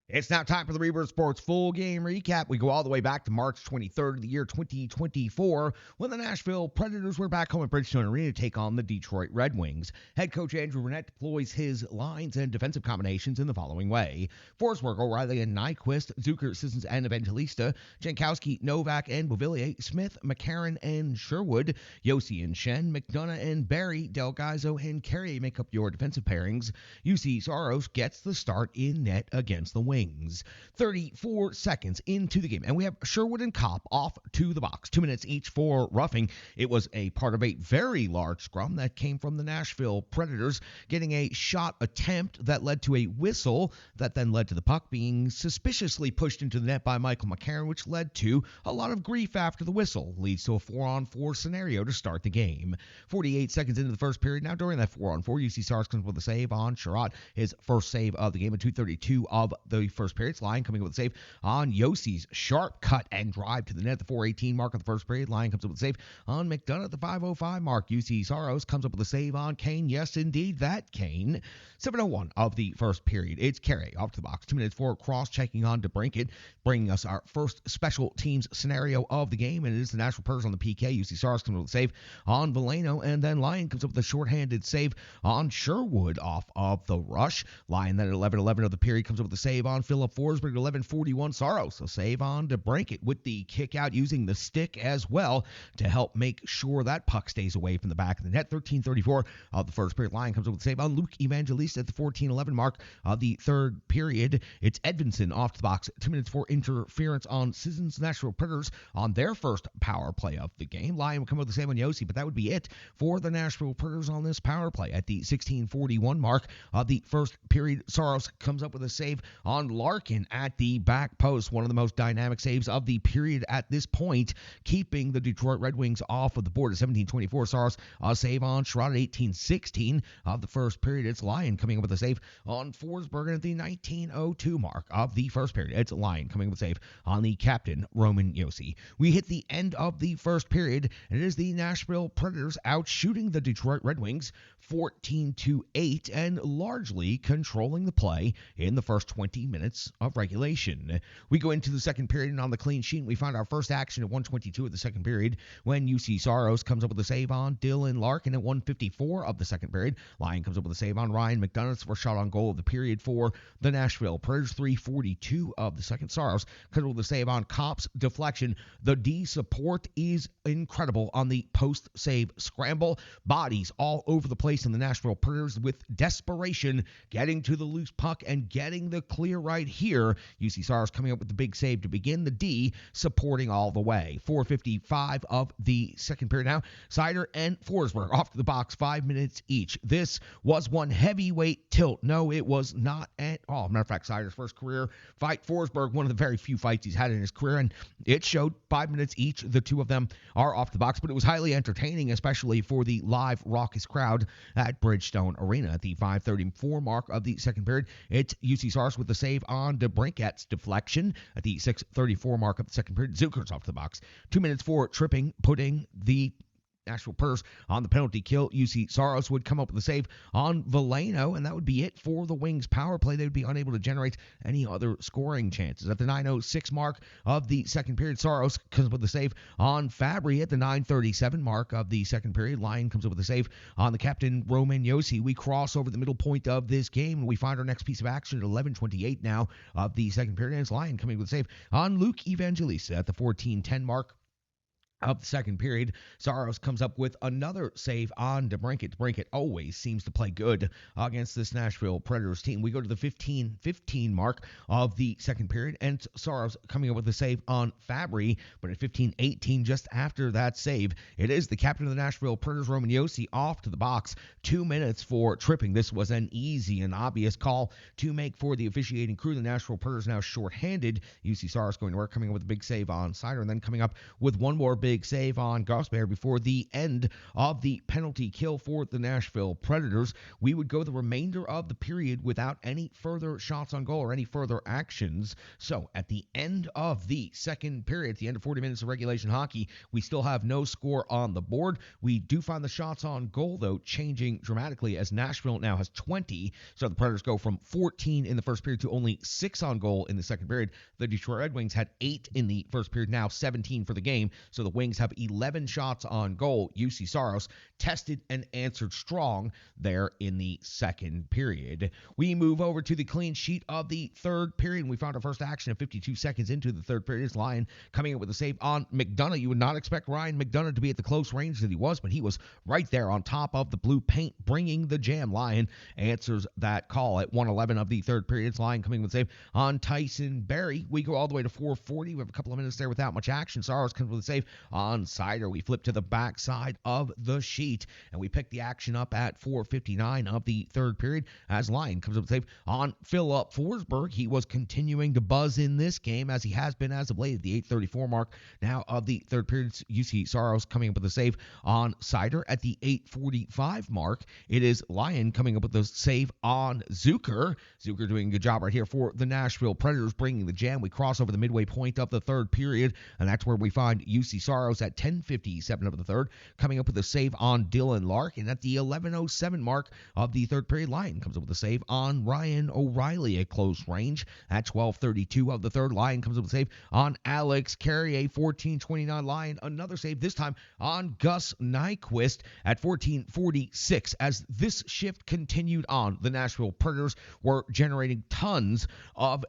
It's now time for the Rebirth Sports full game recap. We go all the way back to March 23rd of the year 2024 when the Nashville Predators were back home at Bridgestone Arena to take on the Detroit Red Wings. Head coach Andrew Burnett deploys his lines and defensive combinations in the following way. Forsberg, O'Reilly, and Nyquist, Zucker, Sissons, and Evangelista, Jankowski, Novak, and Beauvillier, Smith, McCarron, and Sherwood, Yossi and Shen, McDonough and Barry, Del Gaizo, and Carrier make up your defensive pairings. UC Saros gets the start in net against the Wings. 34 seconds into the game, and we have Sherwood and Kopp off to the box. 2 minutes each for roughing. It was a part of a very large scrum that came from the Nashville Predators, getting a shot attempt that led to a whistle that then led to the puck being suspiciously pushed into the net by Michael McCarron, which led to a lot of grief after the whistle. Leads to a 4-on-4 scenario to start the game. 48 seconds into the first period. Now during that 4-on-4, UC Saros comes with a save on Sherratt, his first save of the game at 2:32 of the first period. Lyon coming up with a save on Yossi's sharp cut and drive to the net at the 4:18 mark of the first period. Lyon comes up with a save on McDonough at the 5:05 mark. UC Saros comes up with a save on Kane. Yes, indeed, that Kane. 7:01 of the first period. It's Carey off to the box. 2 minutes for cross-checking on DeBrincat, bringing us our first special teams scenario of the game, and it is the Nashville Predators on the PK. UC Saros comes up with a save on Veleno, and then Lyon comes up with a shorthanded save on Sherwood off of the rush. Lyon then at 11:11 of the period comes up with a save on Philip Forsberg. 11:41 Saros, a save on DeBrincat with the kick out using the stick as well to help make sure that puck stays away from the back of the net. 13:34 of the first period. Lyon comes up with a save on Luke Evangelista at the 14:11 mark of the third period. It's Edvinson off to the box. 2 minutes for interference on Sissons. Nashville Predators on their first power play of the game. Lyon will come up with a save on Yossi, but that would be it for the Nashville Predators on this power play. At the 16:41 mark of the first period, Saros comes up with a save on Larkin at the back post. One of the most dynamic saves of the period at this point, keeping the Detroit Red Wings off of the board. At 17:24, Saros a save on Sherratt. At 18:16 of the first period, it's Lyon coming up with a save on Forsberg. And at the 19:02 mark of the first period, it's Lyon coming up with a save on the captain, Roman Josi. We hit the end of the first period, and it is the Nashville Predators out shooting the Detroit Red Wings 14-8 and largely controlling the play in the first 20 minutes of regulation. We go into the second period, and on the clean sheet, we find our first action at 1:22 of the second period when UC Saros comes up with a save on Dylan Larkin at 1:54 of the second period. Lyon comes up with a save on Ryan McDonough's first shot on goal of the period for the Nashville Predators. 3:42 of the second. Saros comes up with a save on Kopp's deflection. The D support is incredible on the post-save scramble. Bodies all over the place in the Nashville Predators with desperation, getting to the loose puck and getting the clear right here. UC Saros coming up with the big save to begin. The D supporting all the way. 4:55 of the second period now. Seider and Forsberg off to the box, 5 minutes each. This was one heavyweight tilt. No, it was not at all. Matter of fact, Seider's first career fight. Forsberg, one of the very few fights he's had in his career, and it showed 5 minutes each. The two of them are off the box, but it was highly entertaining, especially for the live raucous crowd at Bridgestone Arena. At the 5:34 mark of the second period, it's UC Saros with the save on DeBrincat's deflection. At the 6:34 mark of the second period, Zucker's off the box. 2 minutes for tripping, putting the Nashville Predators on the penalty kill. UC Saros would come up with a save on Veleno, and that would be it for the Wings power play. They would be unable to generate any other scoring chances. At the 9:06 mark of the second period, Saros comes up with a save on Fabry. At the 9:37 mark of the second period, Lyon comes up with a save on the captain, Roman Josi. We cross over the middle point of this game, and we find our next piece of action at 11:28 now of the second period, and it's Lyon coming with a save on Luke Evangelista. At the 14:10 mark of the second period, Saros comes up with another save on DeBrincat. DeBrincat always seems to play good against this Nashville Predators team. We go to the 15:15 mark of the second period, and Saros coming up with a save on Fabry. But at 15:18, just after that save, it is the captain of the Nashville Predators, Roman Josi, off to the box. 2 minutes for tripping. This was an easy and obvious call to make for the officiating crew. The Nashville Predators now shorthanded. UC Saros going to work, coming up with a big save on Seider, and then coming up with one more big big save on Gosper before the end of the penalty kill for the Nashville Predators. We would go the remainder of the period without any further shots on goal or any further actions. So at the end of the second period, at the end of 40 minutes of regulation hockey, we still have no score on the board. We do find the shots on goal, though, changing dramatically as Nashville now has 20. So the Predators go from 14 in the first period to only 6 on goal in the second period. The Detroit Red Wings had 8 in the first period, now 17 for the game. So the Wings have 11 shots on goal. UC Saros tested and answered strong there in the second period. We move over to the clean sheet of the third period, and we found our first action of 52 seconds into the third period. It's Lyon coming up with a save on McDonough. You would not expect Ryan McDonough to be at the close range that he was, but he was right there on top of the blue paint, bringing the jam. Lyon answers that call at 1:11 of the third period. It's Lyon coming with a save on Tyson Barrie. We go all the way to 4:40. We have a couple of minutes there without much action. Saros comes with a save on Sider. We flip to the backside of the sheet, and we pick the action up at 4:59 of the third period as Lyon comes up with a save on Philip Forsberg. He was continuing to buzz in this game as he has been as of late at the 8:34 mark now of the third period. UC Saros coming up with a save on Sider at the 8:45 mark. It is Lyon coming up with a save on Zucker. Zucker doing a good job right here for the Nashville Predators, bringing the jam. We cross over the midway point of the third period, and that's where we find UC Saros at 10:57 of the third, coming up with a save on Dylan Larkin. At the 11:07 mark of the third period, Lyon comes up with a save on Ryan O'Reilly at close range. At 12:32 of the third, Lyon comes up with a save on Alex Carrier. 14:29, Lyon another save, this time on Gus Nyquist at 14:46. As this shift continued on, the Nashville Predators were generating tons of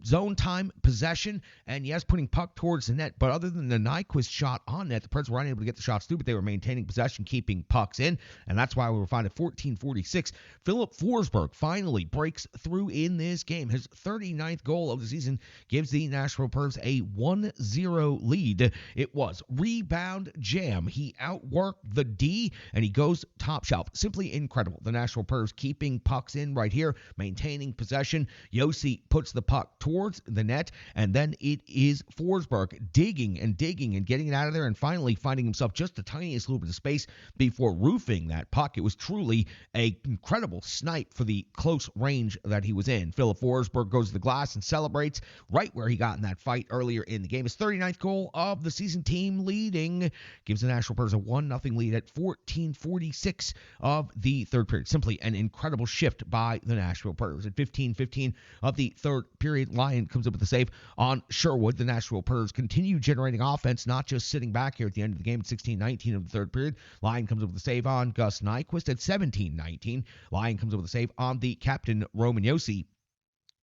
zone time, possession, and yes, putting puck towards the net. But other than the Nyquist shot on net, the Preds were unable to get the shots through, but they were maintaining possession, keeping pucks in, and that's why we were finding 14:46. Philip Forsberg finally breaks through in this game. His 39th goal of the season gives the Nashville Predators a 1-0 lead. It was rebound jam. He outworked the D, and he goes top shelf. Simply incredible. The Nashville Predators keeping pucks in right here, maintaining possession. Yossi puts the puck towards the net, and then it is Forsberg digging and getting it out of there, and finally finding himself just the tiniest little bit of space before roofing that puck. It was truly an incredible snipe for the close range that he was in. Philip Forsberg goes to the glass and celebrates right where he got in that fight earlier in the game. His 39th goal of the season, team leading, gives the Nashville Predators a 1-0 lead at 14:46 of the third period. Simply an incredible shift by the Nashville Predators. At 15:15 of the third period, Lyon comes up with a save on Sherwood. The Nashville Predators continue generating offense, not just sitting back here at the end of the game at 16:19 of the third period. Lyon comes up with a save on Gus Nyquist at 17:19. Lyon comes up with a save on the captain, Roman Yossi,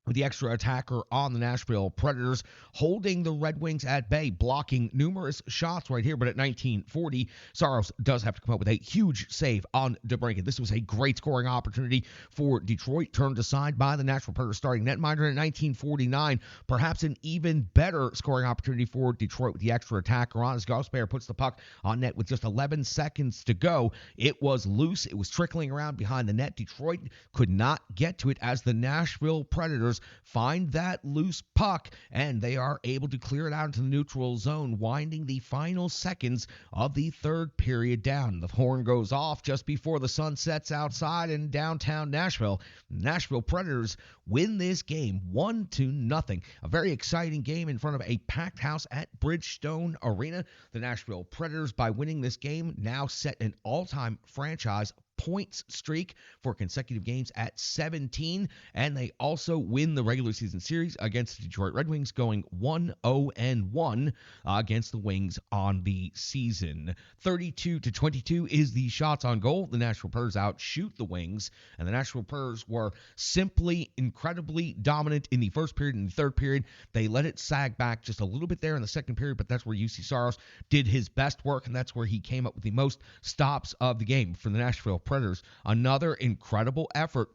with the extra attacker on the Nashville Predators, holding the Red Wings at bay, blocking numerous shots right here. But at 19:40, Saros does have to come up with a huge save on DeBrincat. This was a great scoring opportunity for Detroit, turned aside by the Nashville Predators starting netminder. At 19:49, perhaps an even better scoring opportunity for Detroit with the extra attacker on as Gosper puts the puck on net with just 11 seconds to go. It was loose. It was trickling around behind the net. Detroit could not get to it as the Nashville Predators find that loose puck, and they are able to clear it out into the neutral zone, winding the final seconds of the third period down. The horn goes off just before the sun sets outside in downtown Nashville. Nashville Predators win this game 1-0. A very exciting game in front of a packed house at Bridgestone Arena. The Nashville Predators, by winning this game, now set an all-time franchise points streak for consecutive games at 17, and they also win the regular season series against the Detroit Red Wings, going 1-0-1 against the Wings on the season. 32-22 is the shots on goal. The Nashville Predators outshoot the Wings, and the Nashville Predators were simply incredibly dominant in the first period and the third period. They let it sag back just a little bit there in the second period, but that's where UC Saros did his best work, and that's where he came up with the most stops of the game for the Nashville Predators. Another incredible effort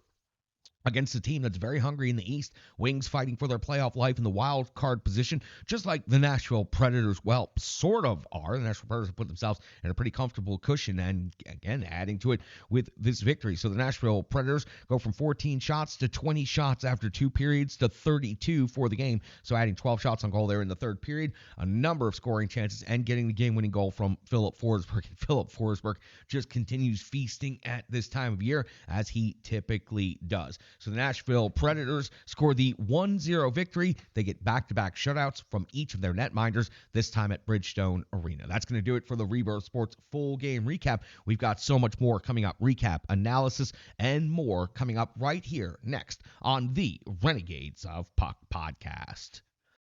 against a team that's very hungry in the East. Wings fighting for their playoff life in the wild card position, just like the Nashville Predators, well, sort of are. The Nashville Predators have put themselves in a pretty comfortable cushion, and again, adding to it with this victory. So the Nashville Predators go from 14 shots to 20 shots after 2 periods to 32 for the game. So adding 12 shots on goal there in the third period, a number of scoring chances, and getting the game-winning goal from Philip Forsberg. And Philip Forsberg just continues feasting at this time of year, as he typically does. So the Nashville Predators score the 1-0 victory. They get back-to-back shutouts from each of their netminders, this time at Bridgestone Arena. That's going to do it for the Rebirth Sports full game recap. We've got so much more coming up. Recap, analysis, and more coming up right here next on the Renegades of Puck podcast.